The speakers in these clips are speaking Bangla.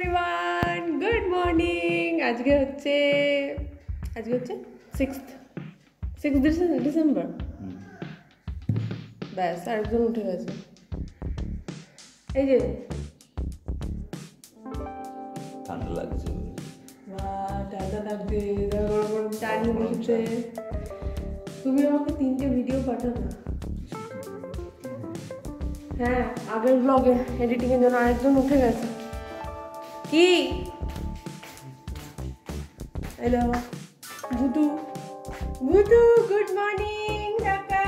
Everyone, good morning. আজকে হচ্ছে 6 ডিসেম্বর। ব্যাস, আরেকজন উঠে গেছে। এই যে ঠান্ডা লাগছে, ঠান্ডা লাগছে, গরম চা নিয়ে বসেছে। তুমি আমাকে 3টে ভিডিও পাঠাবে। হ্যাঁ, আগের ব্লগে এডিটিং এর জন্য আরেকজন উঠে গেছে। কি হ্যালো ভুতু, গুড মর্নিং কাকা।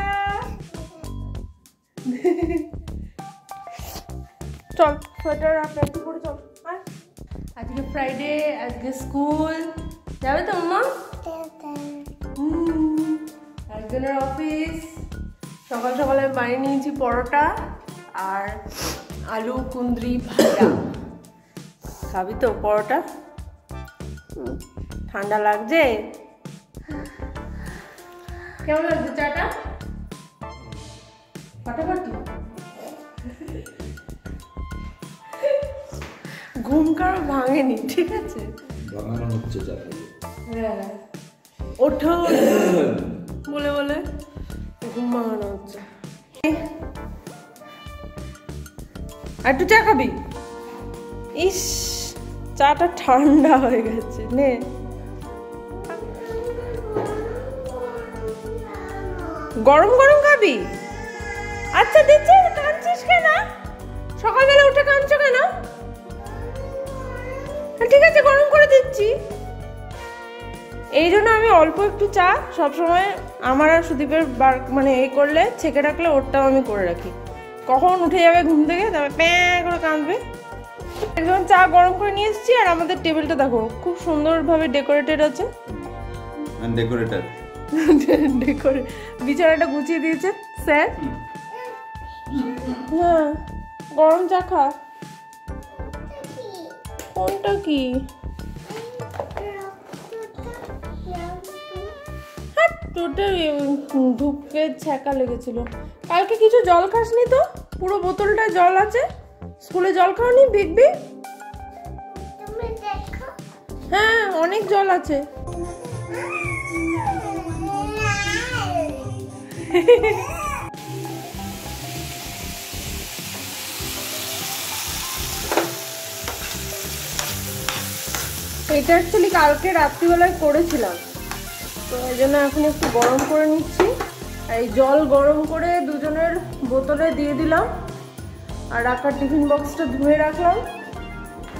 চল সোয়েটার আর প্যান্টি পরে চল। আজকে ফ্রাইডে, আজকে স্কুল যাবে তো মা? একজনের অফিস। সকাল সকালে বানিয়ে নিয়েছি পরোটা আর আলু কুন্দ্রি ভাজা। খাবি তো পরোটা? ঠান্ডা লাগছে? কেমন লাগছে চাটা? ফাটাফাটি। ঘুম কারো ভাঙেনি, ঠিক আছে? বানানো হচ্ছে চা। হ্যাঁ, ওঠো বলে বলে ঘুম ভাঙানো হচ্ছে। আর একটু চা খাবি? ইস, চাটা ঠান্ডা হয়ে গেছে। নে, গরম গরম খাবি? আচ্ছা দিচ্ছি। কাঁদছিস কেন? সকালবেলা উঠে কাঁদছো কেন? ঠিক আছে, গরম করে দিচ্ছি। এই জন্য আমি অল্প একটু চা সবসময় আমার আর সুদীপের মানে এই করলে ছেঁকে রাখলে ওরটাও আমি করে রাখি। কখন উঠে যাবে ঘুম থেকে, তবে প্যাঁ করে কাঁদবে। একদম চা গরম করে নিয়ে এসেছি। আর আমাদের টেবিলটা দেখো, খুব সুন্দরভাবে ডেকোরেটেড আছে। বিছানাটা গুছিয়ে দিয়েছে স্যার। হ্যাঁ, গরম চা খা। কোনটা কি? ঢুকে ছ্যাঁকা লেগেছিল। কালকে কিছু জল খাসনি তো? পুরো বোতলটা জল আছে। স্কুলে জল খাওনি? বিগবি? হ্যাঁ, অনেক জল আছে। এটা অ্যাকচুয়ালি কালকে রাত্রিবেলায় করেছিলাম, তো এই জন্য এখন একটু গরম করে নিচ্ছি। এই জল গরম করে দুজনের বোতলে দিয়ে দিলাম। আর রাখার টিফিন বক্সটা ধুয়ে রাখলাম।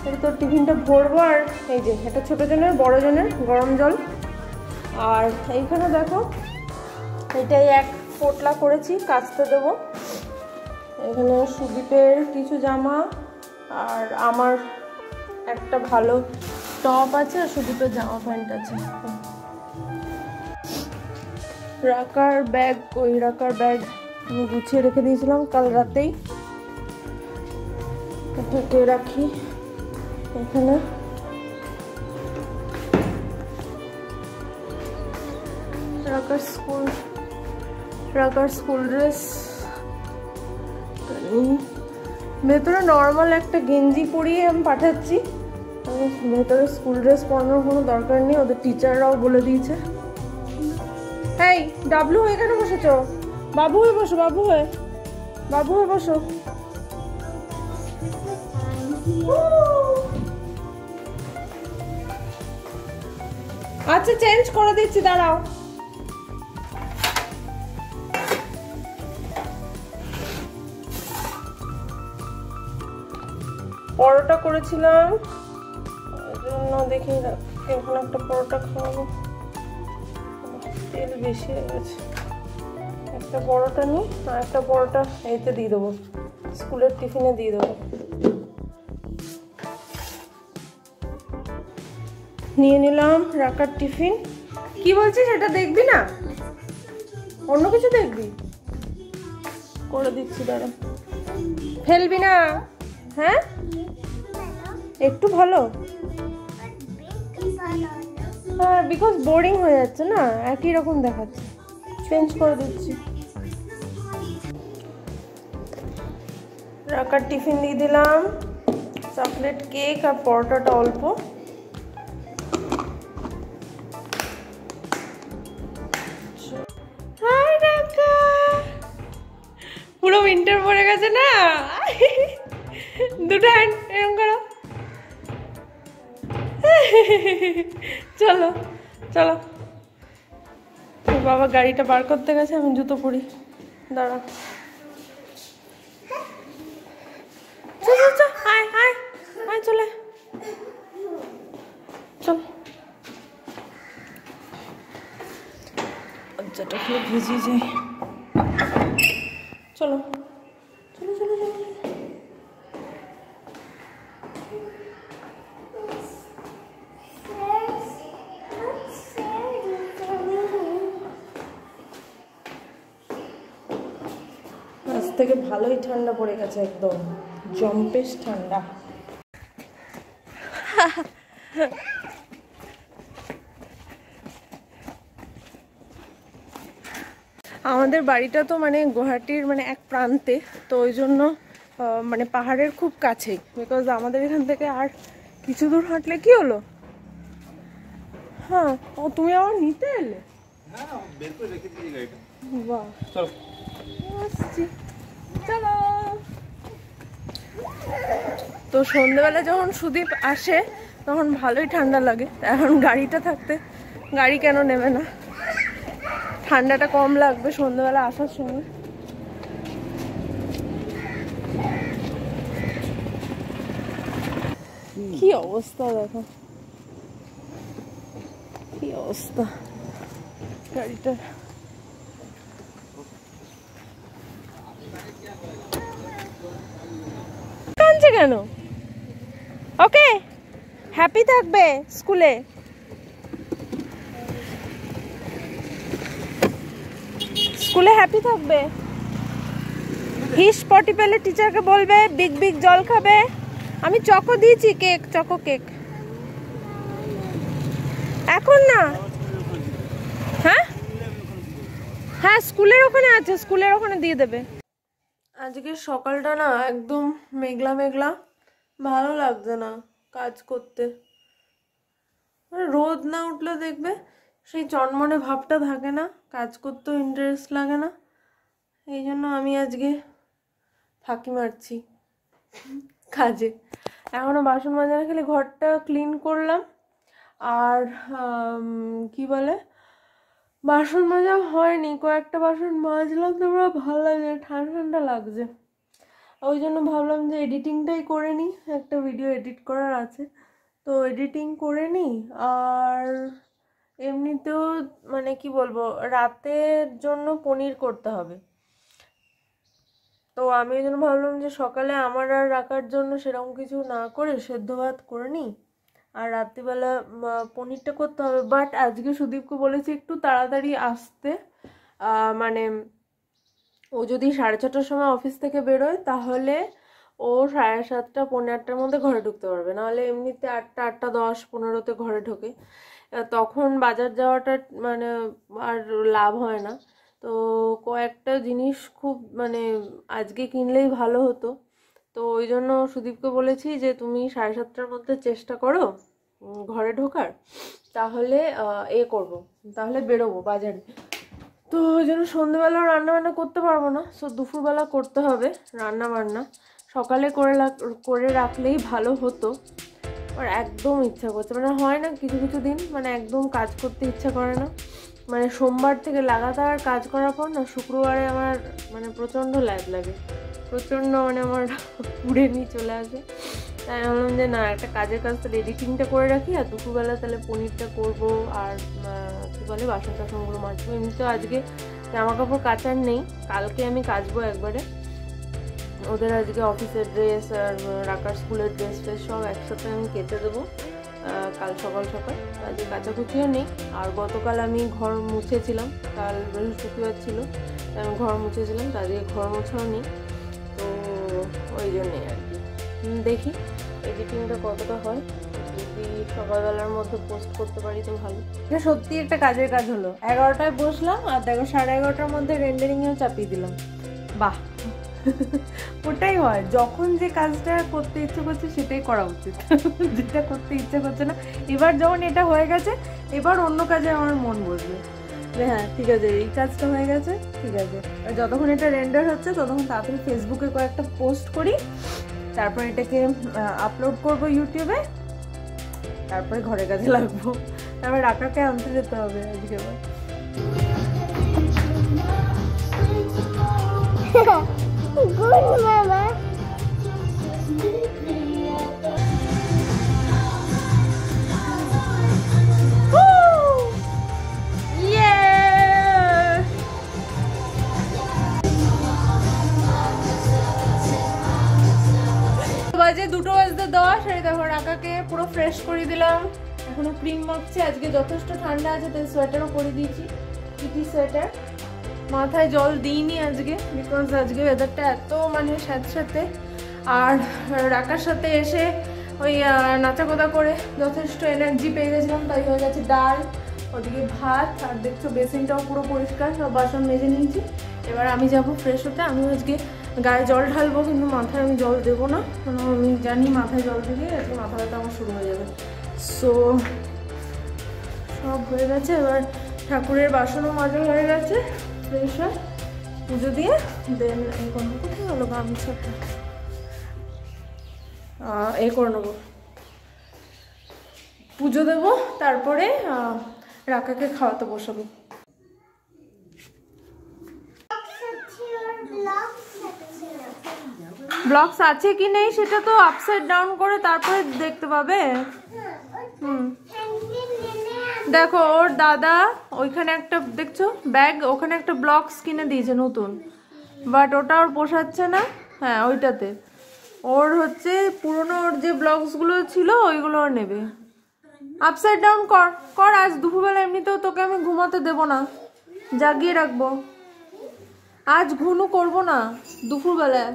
এই তো টিফিনটা ভরবো। আর এই যে এটা ছোটো জনের, বড় জনের গরম জল। আর এইখানে দেখো, এটাই এক পোটলা করেছি, কাচতে দেবো। এখানে সুদীপের কিছু জামা আর আমার একটা ভালো টপ আছে, আর সুদীপের জামা প্যান্ট আছে। রাখার ব্যাগ আমি গুছিয়ে রেখে দিয়েছিলাম কাল রাতেই। ঢেকে রাখি এখানে। রাখার স্কুল ড্রেস ভেতরে নর্মাল একটা গেঞ্জি পরিয়ে আমি পাঠাচ্ছি। ভেতরে স্কুল ড্রেস পরানোর কোনো দরকার নেই, ওদের টিচাররাও বলে দিয়েছে। এই ডাবলু হয়ে কেন বসেছ? বাবু হয়ে বসো, বাবু হয়ে বসো। আচ্ছা, চেঞ্জ করে দিচ্ছি, দাঁড়াও। পরোটা করেছিলাম, ওই জন্য দেখি এখন একটা পরোটা খাওয়াবো। তেল বেশি হয়ে গেছে। একটা পরোটা নিই, আর একটা পরোটা এইতে দিয়ে দেবো, স্কুলের টিফিনে দিয়ে দেবো। নিয়ে নিলাম রাখার টিফিন। কি বলছিস, এটা দেখবি না? অন্য কিছু দেখবি? করে দিচ্ছি, দাঁড়া। ফেলবি না? হ্যাঁ, একটু ভালো। হ্যাঁ, বিকজ বোরিং হয়ে যাচ্ছে না, একই রকম দেখাচ্ছে। চেঞ্জ করে দিচ্ছি। রাখার টিফিন দিয়ে দিলাম, চকলেট কেক আর পরোটাটা অল্প। পুরো উইন্টার পড়ে গেছে না, দুটো হ্যান্ড এরকম করো। চলো চলো, বাবা গাড়িটা বার করতে গেছে, আমি জুতো পরি, দাঁড়া। আয় আয় আয়, চলে চল। লজ্জাটা খুলে ভিজিয়ে যাই। চলো চলো চলো চলো। আজ থেকে ভালোই ঠান্ডা পড়ে গেছে, একদম জম্পেশ ঠান্ডা। আমাদের বাড়িটা তো মানে গুয়াহাটির মানে এক প্রান্তে, তো ওই জন্য মানে পাহাড়ের খুব কাছেই। বিকজ আমাদের এখান থেকে আর কিছু দূর হাঁটলে কি হলো। হ্যাঁ, ও তুমি আবার নিতে এলে? বাহ, আসছি, চলো। তো সন্ধ্যেবেলা যখন সুদীপ আসে তখন ভালোই ঠান্ডা লাগে। এখন গাড়িটা থাকতে গাড়ি কেন নেবে না, ঠান্ডাটা কম লাগবে সন্ধ্যেবেলা আসার সময়। কি অবস্থা দেখো, কি অবস্থা গাড়িটা। কাঁদছে কেন? ওকে, হ্যাপি থাকবে স্কুলে। স্কুলে হ্যাপি থাকবে। হিস পটি পেলে টিচারকে বলবে, বিগ বিগ জল খাবে। আমি চকো দিয়েছি, কেক, চকো কেক। এখন না, হ্যাঁ হ্যাঁ স্কুলের ওখানে আছে, স্কুলের ওখানে দিয়ে দেবে। আজকে সকালটা না একদম মেঘলা মেঘলা, ভালো লাগছে না কাজ করতে। রোদ না উঠলে দেখবে সেই চনমনে ভাবটা থাকে না, কাজ করতেও ইন্টারেস্ট লাগে না। এই জন্য আমি আজকে ফাঁকি মারছি কাজে। এখনো বাসন মাজা না, খেলে ঘরটা ক্লিন করলাম। আর কি বলে, বাসন মাজা হয়নি, কয়েকটা বাসন মাজলাম, তোমরা ভালো লাগে, ঠান্ডা ঠান্ডা লাগছে। ওই জন্য ভাবলাম যে এডিটিংটাই করে নিই, একটা ভিডিও এডিট করার আছে, তো এডিটিং করে নিই। আর এমনিতেও মানে কি বলবো, রাতের জন্য পনির করতে হবে, তো আমি ওই জন্য ভাবলাম যে সকালে আমার আর রাখার জন্য সেরকম কিছু না করে সেদ্ধ ভাত করে নিই, আর রাত্রিবেলা পনিরটা করতে হবে। বাট আজকে সুদীপকে বলেছি একটু তাড়াতাড়ি আসতে, মানে ও যদি 6:30টার সময় অফিস থেকে বেরোয় তাহলে ও 7:30 পৌনে 8টার মধ্যে ঘরে ঢুকতে পারবে, নাহলে এমনিতে 8টা 8:10-15তে ঘরে ঢোকে, তখন বাজার যাওয়াটা মানে আর লাভ হয় না। তো কয়েকটা জিনিস খুব মানে আজকে কিনলেই ভালো হতো, তো ওই জন্য সুদীপকে বলেছি যে তুমি 7:30টার মধ্যে চেষ্টা করো ঘরে ঢোকার, তাহলে করব, তাহলে বেরোবো বাজারে। তো ওই জন্য সন্ধ্যেবেলাও রান্নাবান্না করতে পারবো না, সো দুপুরবেলা করতে হবে রান্না বান্না। সকালে করে রাখলেই ভালো হতো, আর একদম ইচ্ছা করছে মানে হয় না কিছু কিছু দিন, মানে একদম কাজ করতে ইচ্ছা করে না। মানে সোমবার থেকে লাগাতার কাজ করার পর না শুক্রবারে আমার মানে প্রচণ্ড ল্যাদ লাগে, প্রচণ্ড মানে আমার পুড়ে নিয়ে চলে আসে। তাই ভাবলাম যে না, একটা কাজের কাজ তাহলে এডিটিংটা করে রাখি, আর দুপুরবেলা তাহলে পনিরটা করবো, আর কী বলে বাসন টাসনগুলো মাজবো। এমনিতেও আজকে জামা কাপড় কাচার নেই, কালকে আমি কাচবো একবারে। ওদের আজকে অফিসের ড্রেস আর রাখার স্কুলের ড্রেস ট্রেস সব একসাথে আমি কেচে দেবো কাল সকাল সকাল। আজকে কাচাকুচিও নেই। আর গতকাল আমি ঘর মুছেছিলাম, কাল বৃহস্পতিবার ছিল, আমি ঘর মুছেছিলাম, তো আজকে ঘর মোছাও নেই। তো ওই জন্যেই আর কি দেখি এডিটিংটা কতটা হয়, যদি সকালবেলার মধ্যে পোস্ট করতে পারি তো ভালো। এটা সত্যি একটা কাজের কাজ হলো। 11টায় বসলাম আর দেখো 11:30টার মধ্যে রেন্ডারিংয়েও চাপিয়ে দিলাম। বাহ, ওটাই হয়, যখন যে কাজটা করতে ইচ্ছে করছে সেটাই করা উচিত, যেটা করতে ইচ্ছে করছে না। এবার যখন এটা হয়ে গেছে, এবার অন্য কাজে আমার মন বসবে যে হ্যাঁ ঠিক আছে এই কাজটা হয়ে গেছে, ঠিক আছে। আর যতক্ষণ এটা রেন্ডার হচ্ছে ততক্ষণ তাড়াতাড়ি ফেসবুকে কয়েকটা পোস্ট করি, তারপর এটাকে আপলোড করব ইউটিউবে, তারপরে ঘরের কাজে লাগবো। তারপর রাকাকে আনতে যেতে হবে আজকে আবার। Good mama. বাজে 2:10, এই দেখো রাকাকে পুরো ফ্রেশ করে দিলাম, এখনো ক্রিম মাখছে। আজকে যথেষ্ট ঠান্ডা আছে তাই সোয়েটারও পরে দিয়েছি, পিটি সোয়েটার। মাথায় জল দিইনি আজকে, বিকজ আজকে ওয়েদারটা এত মানে স্যাঁতস্যাঁতে। আর রাকার সাথে এসে ওই নাচাকোদা করে যথেষ্ট এনার্জি পেয়ে গেছিলাম, তাই হয়ে গেছে ডাল, ওদিকে ভাত। আর দেখছো বেসিনটাও পুরো পরিষ্কার, সব বাসন মেজে নিয়েছি। এবার আমি যাবো ফ্রেশ হতে। আমি আজকে গায়ে জল ঢালবো, কিন্তু মাথায় আমি জল দেবো না, কারণ আমি জানি মাথায় জল দিলে আজকে মাথা ব্যথা আমার শুরু হয়ে যাবে। সো সব হয়ে গেছে, এবার ঠাকুরের বাসনও মাজা হয়ে গেছে, ফ্রেশ হয়, পুজো দিয়ে দেন এই করবো। কোথায় হলো গামছাটা, করে নেবো, পুজো দেবো, তারপরে রাকাকে খাওয়াতে বসাবো। ব্লগস আছে কি নেই সেটা তো আপসাইড ডাউন করে তারপরে দেখতে পাবে। দেখো ওর দাদা ওইখানে একটা দেখছো ব্যাগ, ওখানে একটা ব্লগস কিনে দিয়েছে নতুন, বাট ওটা ওর পোষাচ্ছে না। হ্যাঁ ওইটাতে ওর হচ্ছে পুরনো, ওর যে ব্লগসগুলো ছিল ওইগুলো ওর নেবে। আপসাইড ডাউন কর কর। আজ দুপুরবেলা এমনিতেও তোকে আমি ঘুমাতে দেবো না, জাগিয়ে রাখবো। আজ ঘুনু করবো না দুপুরবেলায়,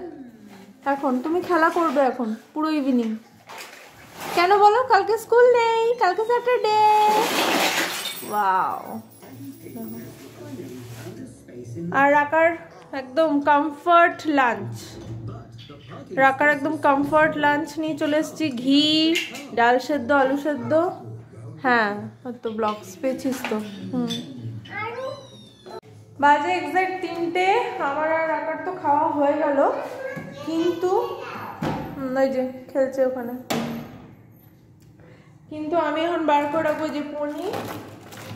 এখন তুমি খেলা করবে এখন পুরো ইভিনিং। কেন বলো? কালকে স্কুল নেই, কালকে স্যাটারডে। ওয়াও। আর রাকার একদম কমফর্ট লাঞ্চ, রাকার একদম কমফর্ট লাঞ্চ নিয়ে চলে এসেছি। ঘি, ডাল সেদ্ধ, আলু সেদ্ধ। হ্যাঁ তো ব্লগস পেয়েছিস তো। বাজে এক্সাক্ট 3টে। আমার আর রাকার তো খাওয়া হয়ে গেল, কিন্তু ওই যে খেলছে ওখানে। কিন্তু আমি এখন বার করে রাখবো যে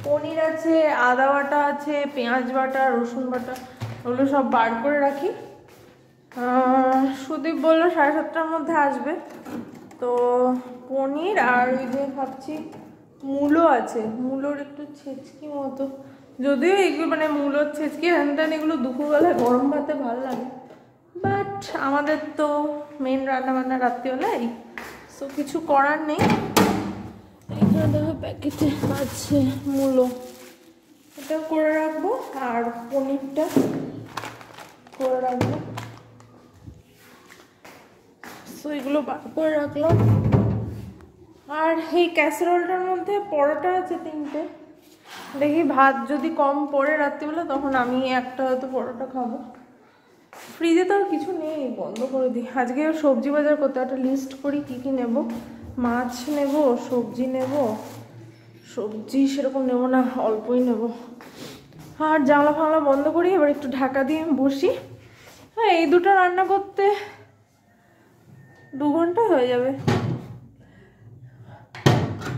পনির আছে, আদা বাটা আছে, পেঁয়াজ বাটা, রসুন বাটা, ওগুলো সব বার করে রাখি। সুদীপ বললো 7:30টার মধ্যে আসবে, তো পনির আর ওই যে ভাবছি মূলো আছে, মূলোর একটু ছেচকি মতো, যদিও এগুলো মানে মূলোর ছেচকি হ্যান এগুলো দুপুরবেলায় গরম ভাতে ভালো লাগে, বাট আমাদের তো মেন রান্নাবান্না রাত্রিবেলায়, সো কিছু করার নেই। এখানে দেখো প্যাকেটে আছে মূলো, এটা করে রাখবো, আর পনিরটা করে রাখবো। সো এগুলো বার করে রাখলাম। আর এই ক্যাসারোলটার মধ্যে পরোটা আছে 3টে, দেখি ভাত যদি কম পড়ে রাত্রিবেলা তখন আমি একটা হয়তো পরোটা খাবো। ফ্রিজে তো আর কিছু নেই, বন্ধ করে দিই। আজকে সবজি বাজার করতে একটা লিস্ট করি কি কি নেব। মাছ নেব, সবজি নেব, সবজি সেরকম নেব না, অল্পই নেব। আর জানলা ফাংলা বন্ধ করি, এবার একটু ঢাকা দিয়ে বসি। হ্যাঁ এই দুটো রান্না করতে 2 ঘন্টা হয়ে যাবে।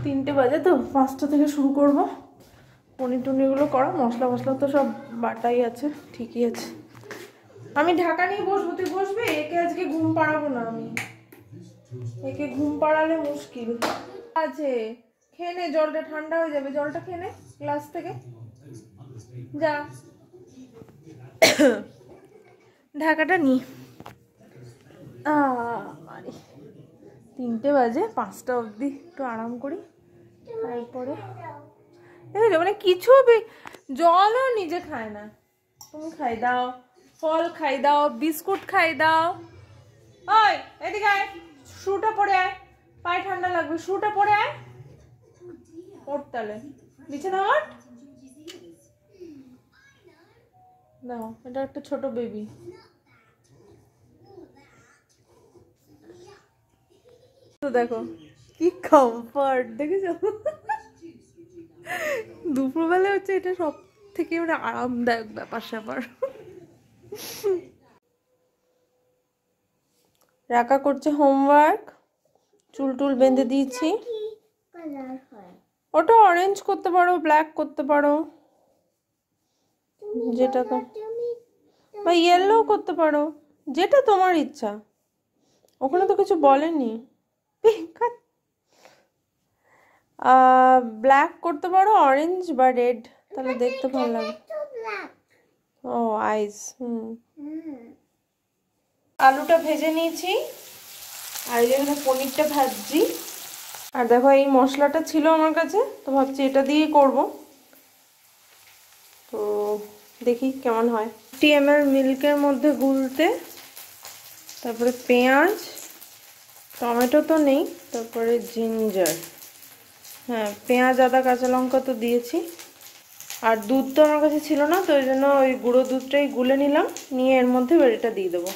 3টে বাজে তো, 5টা থেকে শুরু করব। পনির টনিরগুলো করা, মশলা মশলা তো সব বাটাই আছে, ঠিকই আছে। আমি ঢাকা নিয়ে বসবো, তুই বসবি? একে আজকে ঘুম পাড়াবো না আমি, একে ঘুম পাড়ালে মুশকিল আছে। খেয়ে নে, জলটা ঠান্ডা হয়ে যাবে, জলটা খেয়ে নে গ্লাস থেকে, যা। ঢাকাটা নি। 3টে বাজে, 5টা অবধি একটু আরাম করি, তারপরে মানে কিছু জলও নিজে খায় না, তুমি খাই দাও, ফল খাই দাও, বিস্কুট খাই দাও। ওই এদিকে আয়, শুটা পরে আয়, পায়ে ঠান্ডা লাগবে, শুটা পরে আয়। ওঠ তাহলে, বিছানা ওঠ। দেখো এটা একটা ছোট বেবি, তো দেখো কি কমফর্ট, দেখেছো? দুপুরবেলা হচ্ছে এটা সব থেকে মানে আরামদায়ক ব্যাপার স্যাপার। রাকা করছে হোমওয়ার্ক, চুল টুল বেঁধে দিয়েছি। ওটা অরেঞ্জ করতে পারো, ব্ল্যাক করতে পারো, যেটা তো, বা ইয়েলো করতে পারো, যেটা তোমার ইচ্ছা। ওখানে তো কিছু বলেনি। ব্ল্যাক করতে পারো, অরেঞ্জ বা রেড, তাহলে দেখতে ভালো লাগে। ও আইস। আলুটা ভেজে নিয়েছি, আর এখানে পনিরটা ভাজছি। আর দেখো এই মশলাটা ছিল আমার কাছে, তো ভাবছি এটা দিয়েই করব। তো দেখি কেমন হয়। 50 ml মিল্কের মধ্যে গুলতে, তারপরে পেঁয়াজ, টমেটো তো নেই, তারপরে জিঞ্জার, হ্যাঁ পেঁয়াজ, আদা, কাঁচা লঙ্কা তো দিয়েছি। আর দুধ তো আমার কাছে ছিল না, তো ওই জন্য ওই গুঁড়ো দুধটাই গুলে নিলাম, নিয়ে এর মধ্যে এটা দিয়ে দেবো।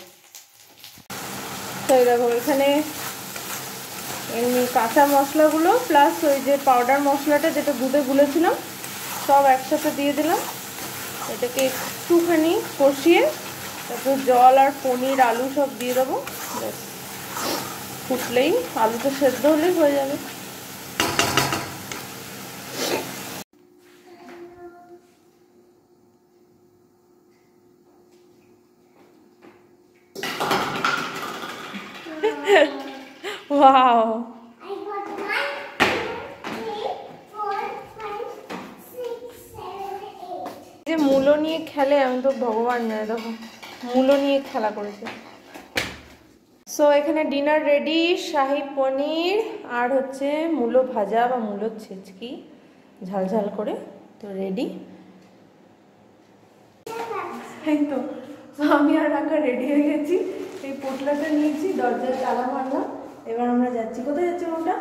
তো দেখো এখানে এমনি কাঁচা মশলাগুলো প্লাস ওই যে পাউডার মশলাটা যেটা দুধে গুলেছিলাম সব একসাথে দিয়ে দিলাম। এটাকে একটুখানি কষিয়ে তারপর জল আর পনির, আলু সব দিয়ে দেবো। ব্যাস, ফুটলেই, আলুটা সেদ্ধ হলেই হয়ে যাবে। Wow. I got 1, 2, 3, 4, 5, 6, 7, 8. যে মূলো নিয়ে খেলে, আমি তো ভগবান জানে, দেখো মূলো নিয়ে খেলা করেছে। সো এখানে ডিনার রেডি, শাহী পনির আর হচ্ছে মূলো ভাজা বা মূলো ছেচকি ঝাল ঝাল করে, তো রেডি। এই তো আমি আর রাকা রেডি হয়ে গেছি, এই পোটলাটা নিয়েছি, দরজায় তালা মারলাম। এবার আমরা যাচ্ছি, কোথায় যাচ্ছি ওটা?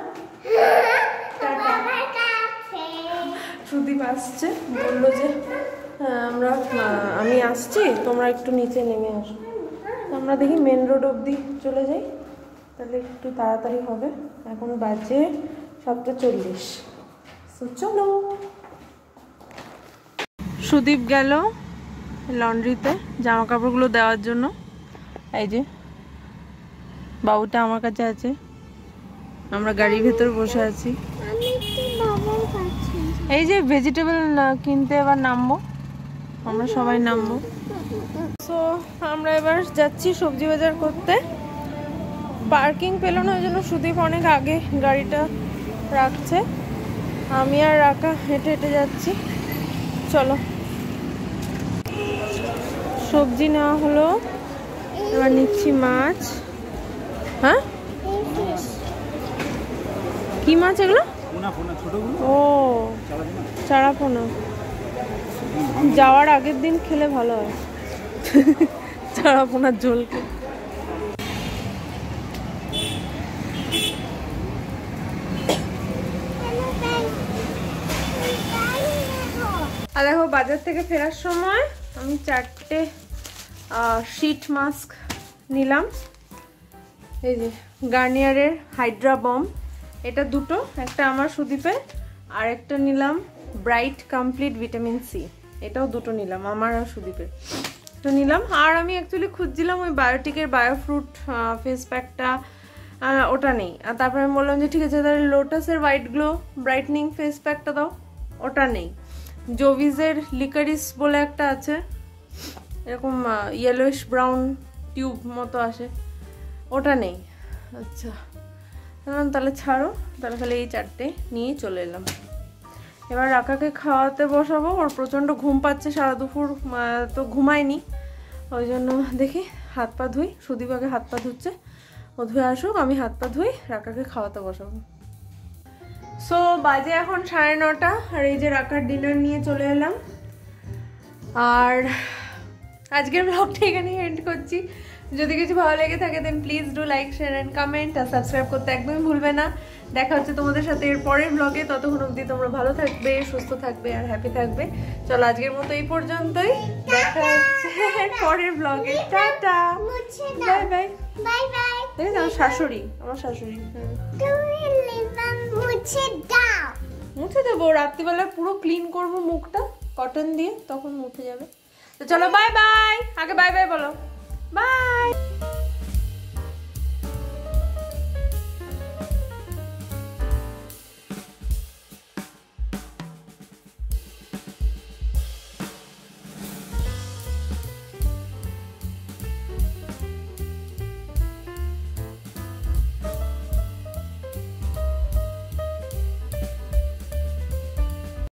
সুদীপ আসছে, বললো যে আমি আসছি, তোমরা একটু নিচে নেমে আসো। আমরা দেখি মেন রোড অবধি চলে যাই, তাহলে একটু তাড়াতাড়ি হবে। এখন বাজে 7:40। তো চলো। সুদীপ গেল লন্ড্রিতে জামা কাপড়গুলো দেওয়ার জন্য। এই যে বাবুটা আমার কাছে আছে, আমরা গাড়ির ভেতর বসে আছি। এই যে ভেজিটেবল কিনতে এবার নামবো, আমরা সবাই নামবো। সো আমরা এবার যাচ্ছি সবজি বাজার করতে। পার্কিং পেল না, ওই জন্য সুদীপ অনেক আগে গাড়িটা রাখছে, আমি আর রাকা হেঁটে হেঁটে যাচ্ছি। চলো, সবজি নেওয়া হলো, এবার নিচ্ছি মাছ। হ্যাঁ কি মাছ এগুলো? ও চারা পোনা, যাওয়ার আগের দিন খেলে ভালো হয় চারা পোনার ঝোলকে। আর দেখো বাজার থেকে ফেরার সময় আমি 4টে শীট মাস্ক নিলাম। এই যে গার্নিয়ারের হাইড্রা বম, এটা দুটো, একটা আমার সুদীপের, আর একটা নিলাম ব্রাইট কমপ্লিট ভিটামিন সি, এটাও দুটো নিলাম আমার আর সুদীপের, তো নিলাম। আর আমি অ্যাকচুয়ালি খুঁজছিলাম ওই বায়োটিকের বায়োফ্রুট ফেস প্যাকটা, ওটা নেই। আর তারপরে আমি বললাম যে ঠিক আছে তাহলে লোটাসের হোয়াইট গ্লো ব্রাইটনিং ফেস প্যাকটা দাও, ওটা নেই। জোভিজের লিকারিস বলে একটা আছে, এরকম ইয়েলোইশ ব্রাউন টিউব মতো আসে, ওটা নেই। আচ্ছা তাহলে ছাড়ো, তাহলে খালি এই 4টে নিয়ে চলে এলাম। এবার রাকাকে খাওয়াতে বসাবো, ওর প্রচণ্ড ঘুম পাচ্ছে, সারা দুপুর তো ঘুমায়নি, ওই জন্য দেখি হাত পা ধুই। সুদীপ আগে হাত পা ধুচ্ছে, ও ধুয়ে আসুক, আমি হাত পা ধুই, রাকাকে খাওয়াতে বসাবো। সো বাজে এখন 9:30, আর এই যে রাকার ডিনার নিয়ে চলে এলাম। আর আজকের ব্লগটা এখানেই এন্ড করছি। যদি কিছু ভালো লেগে থাকে then please do like, share and comment, আর সাবস্ক্রাইব করতে একদমই ভুলবে না। দেখা হচ্ছে তোমাদের সাথে এর পরের ব্লগে, ততক্ষণ অবধি তোমরা ভালো থাকবে, সুস্থ থাকবে আর হ্যাপি থাকবে। চলো আজকের মতো এই পর্যন্তই, দেখা হচ্ছে পরের ব্লগে। Tata, bye bye, bye bye. দেখেছ আমার শাশুড়ি, আমার শাশুড়ি। তুমি লিভার মুছে দাও। মুছে দেবো, রাত্রিবেলা পুরো ক্লিন করবো মুখটা কটন দিয়ে, তখন মুছে যাবে। তো চলো বাই বাই, আগে বাই বাই বলো, বাই।